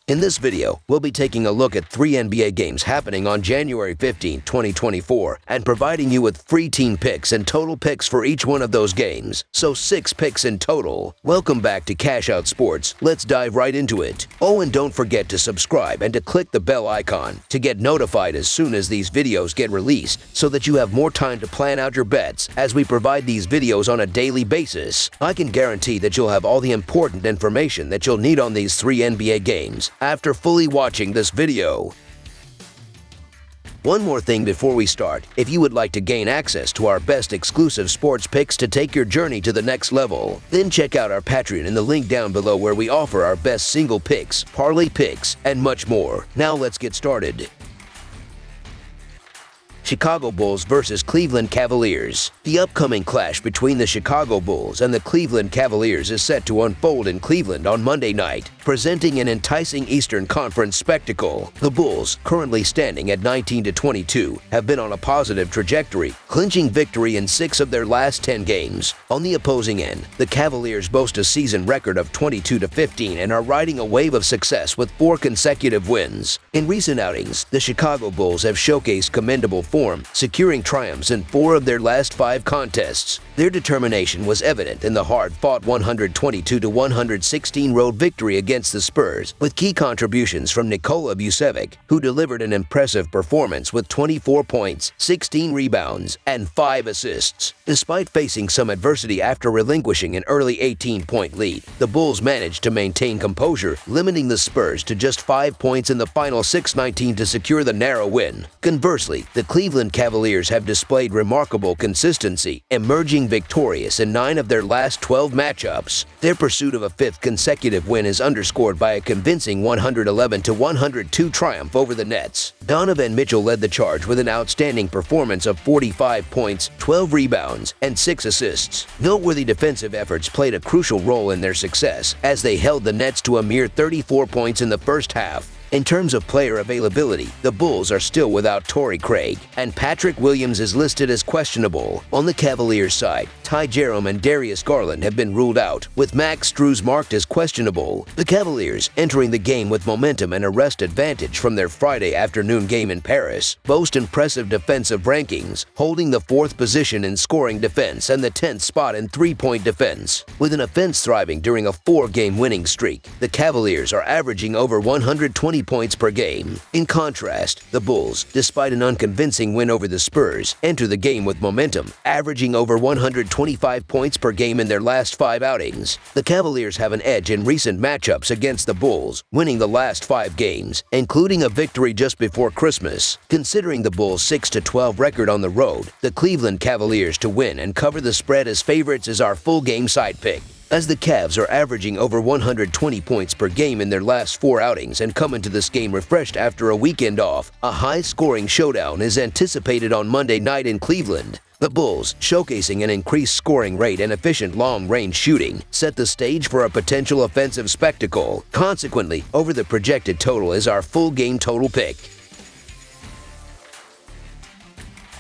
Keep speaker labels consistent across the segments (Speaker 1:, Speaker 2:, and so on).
Speaker 1: In this video, we'll be taking a look at 3 NBA games happening on January 15, 2024, and providing you with free team picks and total picks for each one of those games. So 6 picks in total. Welcome back to Cash Out Sports. Let's dive right into it. Oh, and don't forget to subscribe and to click the bell icon to get notified as soon as these videos get released so that you have more time to plan out your bets as we provide these videos on a daily basis. I can guarantee that you'll have all the important information that you'll need on these 3 NBA games after fully watching this video. One more thing before we start, if you would like to gain access to our best exclusive sports picks to take your journey to the next level, then check out our Patreon in the link down below where we offer our best single picks, parlay picks, and much more. Now let's get started. Chicago Bulls versus Cleveland Cavaliers. The upcoming clash between the Chicago Bulls and the Cleveland Cavaliers is set to unfold in Cleveland on Monday night, presenting an enticing Eastern Conference spectacle. The Bulls, currently standing at 19-22, have been on a positive trajectory, clinching victory in 6 of their last 10 games. On the opposing end, the Cavaliers boast a season record of 22-15 and are riding a wave of success with 4 consecutive wins. In recent outings, the Chicago Bulls have showcased commendable form, securing triumphs in 4 of their last 5 contests. Their determination was evident in the hard-fought 122-116 road victory against the Spurs, with key contributions from Nikola Vucevic, who delivered an impressive performance with 24 points, 16 rebounds, and 5 assists. Despite facing some adversity after relinquishing an early 18-point lead, the Bulls managed to maintain composure, limiting the Spurs to just 5 points in the final 6-19 to secure the narrow win. Conversely, the Cleveland Cavaliers have displayed remarkable consistency, emerging victorious in 9 of their last 12 matchups. Their pursuit of a 5th consecutive win is underscored by a convincing 111-102 triumph over the Nets. Donovan Mitchell led the charge with an outstanding performance of 45 points, 12 rebounds, and 6 assists. Noteworthy defensive efforts played a crucial role in their success, as they held the Nets to a mere 34 points in the first half. In terms of player availability, the Bulls are still without Torrey Craig, and Patrick Williams is listed as questionable. On the Cavaliers side, Ty Jerome and Darius Garland have been ruled out, with Max Strus marked as questionable. The Cavaliers, entering the game with momentum and a rest advantage from their Friday afternoon game in Paris, boast impressive defensive rankings, holding the 4th position in scoring defense and the 10th spot in three-point defense. With an offense thriving during a 4-game winning streak, the Cavaliers are averaging over 120 points per game. In contrast, the Bulls, despite an unconvincing win over the Spurs, enter the game with momentum, averaging over 125 points per game in their last 5 outings. The Cavaliers have an edge in recent matchups against the Bulls, winning the last 5 games, including a victory just before Christmas. Considering the Bulls' 6-12 record on the road, the Cleveland Cavaliers to win and cover the spread as favorites is our full game side pick. As the Cavs are averaging over 120 points per game in their last 4 outings and come into this game refreshed after a weekend off, a high-scoring showdown is anticipated on Monday night in Cleveland. The Bulls, showcasing an increased scoring rate and efficient long-range shooting, set the stage for a potential offensive spectacle. Consequently, over the projected total is our full game total pick.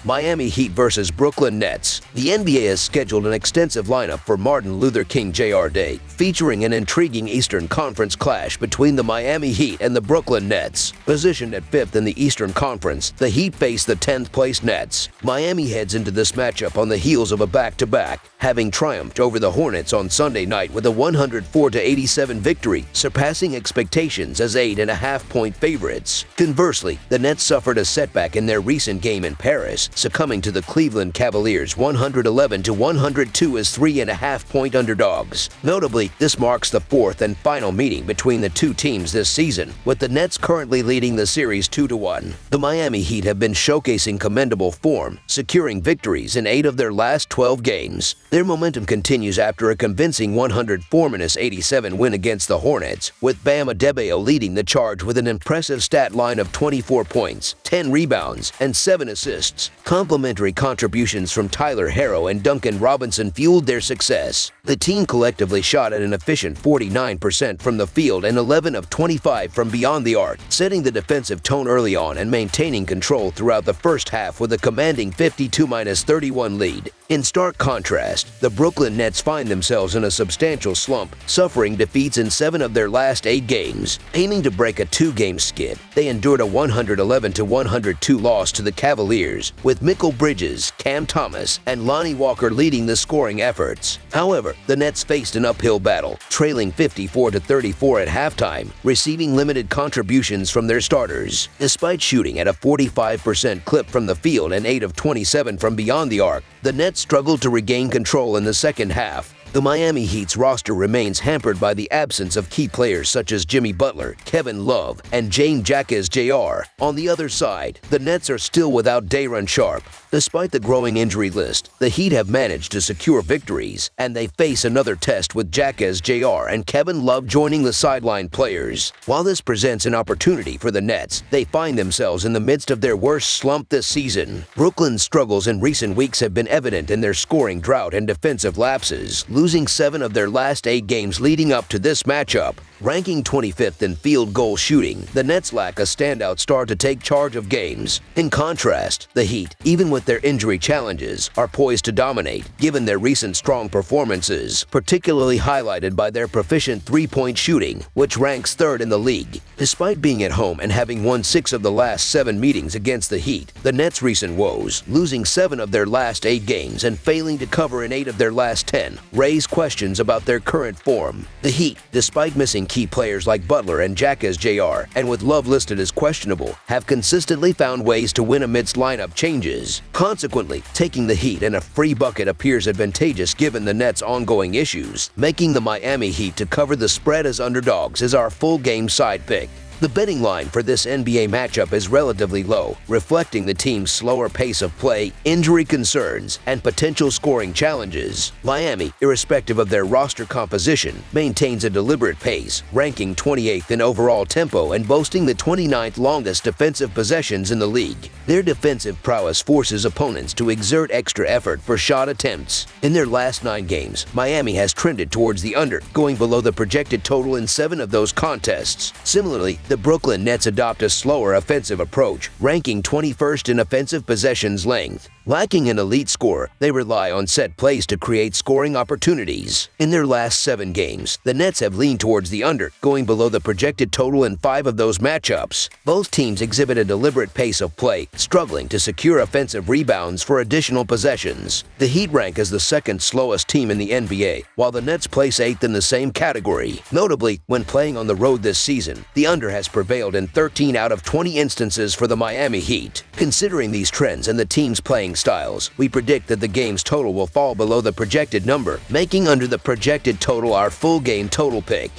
Speaker 1: Miami Heat versus Brooklyn Nets. The NBA has scheduled an extensive lineup for Martin Luther King Jr. Day, featuring an intriguing Eastern Conference clash between the Miami Heat and the Brooklyn Nets. Positioned at 5th in the Eastern Conference, the Heat face the 10th-placed Nets. Miami heads into this matchup on the heels of a back-to-back, having triumphed over the Hornets on Sunday night with a 104-87 victory, surpassing expectations as 8.5-point favorites. Conversely, the Nets suffered a setback in their recent game in Paris, succumbing to the Cleveland Cavaliers 111-102 as 3.5-point underdogs. Notably, this marks the 4th and final meeting between the 2 teams this season, with the Nets currently leading the series 2-1. The Miami Heat have been showcasing commendable form, securing victories in 8 of their last 12 games. Their momentum continues after a convincing 104-87 win against the Hornets, with Bam Adebayo leading the charge with an impressive stat line of 24 points, 10 rebounds, and 7 assists. Complementary contributions from Tyler Herro and Duncan Robinson fueled their success. The team collectively shot at an efficient 49% from the field and 11 of 25 from beyond the arc, setting the defensive tone early on and maintaining control throughout the first half with a commanding 52-31 lead. In stark contrast, the Brooklyn Nets find themselves in a substantial slump, suffering defeats in 7 of their last 8 games. Aiming to break a 2-game skid, they endured a 111-102 loss to the Cavaliers, with Mikal Bridges, Cam Thomas, and Lonnie Walker leading the scoring efforts. However, the Nets faced an uphill battle, trailing 54-34 at halftime, receiving limited contributions from their starters. Despite shooting at a 45% clip from the field and 8 of 27 from beyond the arc, the Nets struggled to regain control in the second half. The Miami Heat's roster remains hampered by the absence of key players such as Jimmy Butler, Kevin Love, and James Jr. On the other side, the Nets are still without Day'Ron Sharpe. Despite the growing injury list, the Heat have managed to secure victories, and they face another test with Jr. and Kevin Love joining the sideline players. While this presents an opportunity for the Nets, they find themselves in the midst of their worst slump this season. Brooklyn's struggles in recent weeks have been evident in their scoring drought and defensive lapses, losing 7 of their last 8 games leading up to this matchup. Ranking 25th in field goal shooting, the Nets lack a standout star to take charge of games. In contrast, the Heat, even with their injury challenges, are poised to dominate, given their recent strong performances, particularly highlighted by their proficient three-point shooting, which ranks 3rd in the league. Despite being at home and having won 6 of the last 7 meetings against the Heat, the Nets' recent woes, losing 7 of their last 8 games and failing to cover in 8 of their last 10, raise questions about their current form. The Heat, despite missing key players like Butler and Jr., and with Love listed as questionable, have consistently found ways to win amidst lineup changes. Consequently, taking the Heat in a free bucket appears advantageous given the Nets' ongoing issues. Making the Miami Heat to cover the spread as underdogs is our full game side pick. The betting line for this NBA matchup is relatively low, reflecting the team's slower pace of play, injury concerns, and potential scoring challenges. Miami, irrespective of their roster composition, maintains a deliberate pace, ranking 28th in overall tempo and boasting the 29th longest defensive possessions in the league. Their defensive prowess forces opponents to exert extra effort for shot attempts. In their last 9 games, Miami has trended towards the under, going below the projected total in 7 of those contests. Similarly, the Brooklyn Nets adopt a slower offensive approach, ranking 21st in offensive possessions length. Lacking an elite scorer, they rely on set plays to create scoring opportunities. In their last 7 games, the Nets have leaned towards the under, going below the projected total in 5 of those matchups. Both teams exhibit a deliberate pace of play, struggling to secure offensive rebounds for additional possessions. The Heat rank as the 2nd slowest team in the NBA, while the Nets place 8th in the same category. Notably, when playing on the road this season, the under has prevailed in 13 out of 20 instances for the Miami Heat. Considering these trends and the team's playing styles, we predict that the game's total will fall below the projected number, making under the projected total our full game total pick.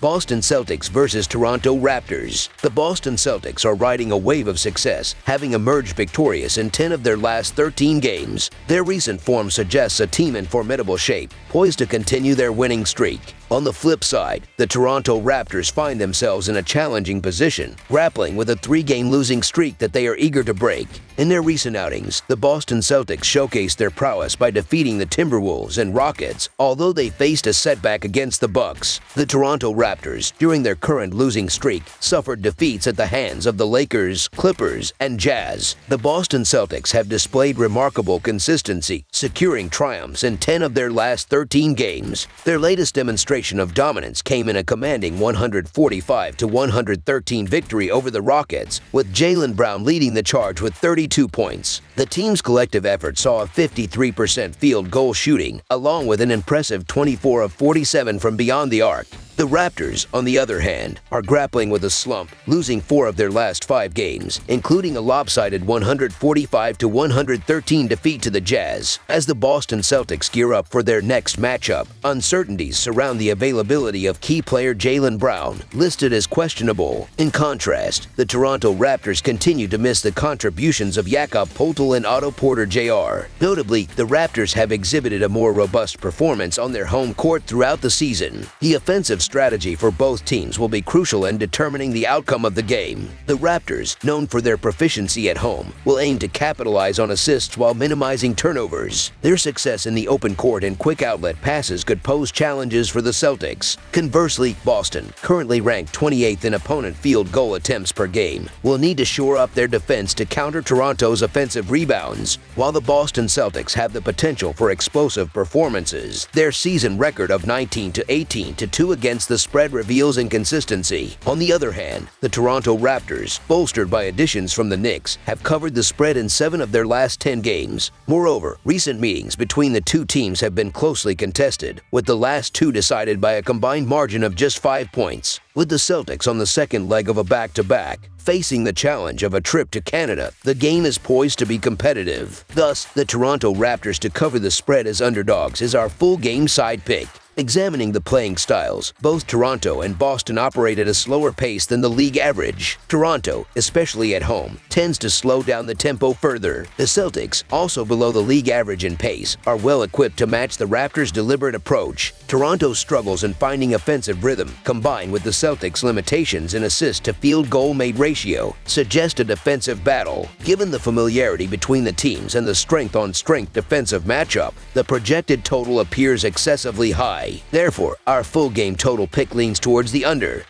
Speaker 1: Boston Celtics versus Toronto Raptors. The Boston Celtics are riding a wave of success, having emerged victorious in 10 of their last 13 games. Their recent form suggests a team in formidable shape, poised to continue their winning streak. On the flip side, the Toronto Raptors find themselves in a challenging position, grappling with a 3-game losing streak that they are eager to break. In their recent outings, the Boston Celtics showcased their prowess by defeating the Timberwolves and Rockets, although they faced a setback against the Bucks. The Toronto Raptors, during their current losing streak, suffered defeats at the hands of the Lakers, Clippers, and Jazz. The Boston Celtics have displayed remarkable consistency, securing triumphs in 10 of their last 13 games. Their latest demonstration of dominance came in a commanding 145-113 victory over the Rockets, with Jaylen Brown leading the charge with 32 points. The team's collective effort saw a 53% field goal shooting, along with an impressive 24 of 47 from beyond the arc. The Raptors, on the other hand, are grappling with a slump, losing 4 of their last 5 games, including a lopsided 145-113 defeat to the Jazz. As the Boston Celtics gear up for their next matchup, uncertainties surround the availability of key player Jaylen Brown, listed as questionable. In contrast, the Toronto Raptors continue to miss the contributions of Jakob Poeltl and Otto Porter Jr. Notably, the Raptors have exhibited a more robust performance on their home court throughout the season. The offensive strategy for both teams will be crucial in determining the outcome of the game. The Raptors, known for their proficiency at home, will aim to capitalize on assists while minimizing turnovers. Their success in the open court and quick outlet passes could pose challenges for the Celtics. Conversely, Boston, currently ranked 28th in opponent field goal attempts per game, will need to shore up their defense to counter Toronto's offensive rebounds. While the Boston Celtics have the potential for explosive performances, their season record of 19-18-2 against the spread reveals inconsistency. On the other hand, the Toronto Raptors, bolstered by additions from the Knicks, have covered the spread in 7 of their last 10 games. Moreover, recent meetings between the two teams have been closely contested, with the last 2 decided by a combined margin of just 5 points. With the Celtics on the second leg of a back-to-back, facing the challenge of a trip to Canada, the game is poised to be competitive. Thus, the Toronto Raptors to cover the spread as underdogs is our full game side pick. Examining the playing styles, both Toronto and Boston operate at a slower pace than the league average. Toronto, especially at home, tends to slow down the tempo further. The Celtics, also below the league average in pace, are well equipped to match the Raptors' deliberate approach. Toronto's struggles in finding offensive rhythm, combined with the Celtics' limitations in assist to field goal made ratio, suggest a defensive battle. Given the familiarity between the teams and the strength-on-strength defensive matchup, the projected total appears excessively high. Therefore, our full game total pick leans towards the under.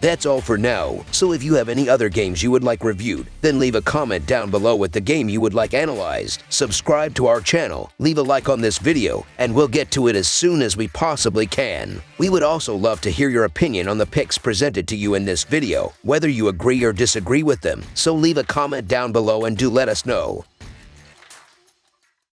Speaker 1: That's all for now, so if you have any other games you would like reviewed, then leave a comment down below with the game you would like analyzed. Subscribe to our channel, leave a like on this video, and we'll get to it as soon as we possibly can. We would also love to hear your opinion on the picks presented to you in this video, whether you agree or disagree with them, so leave a comment down below and do let us know.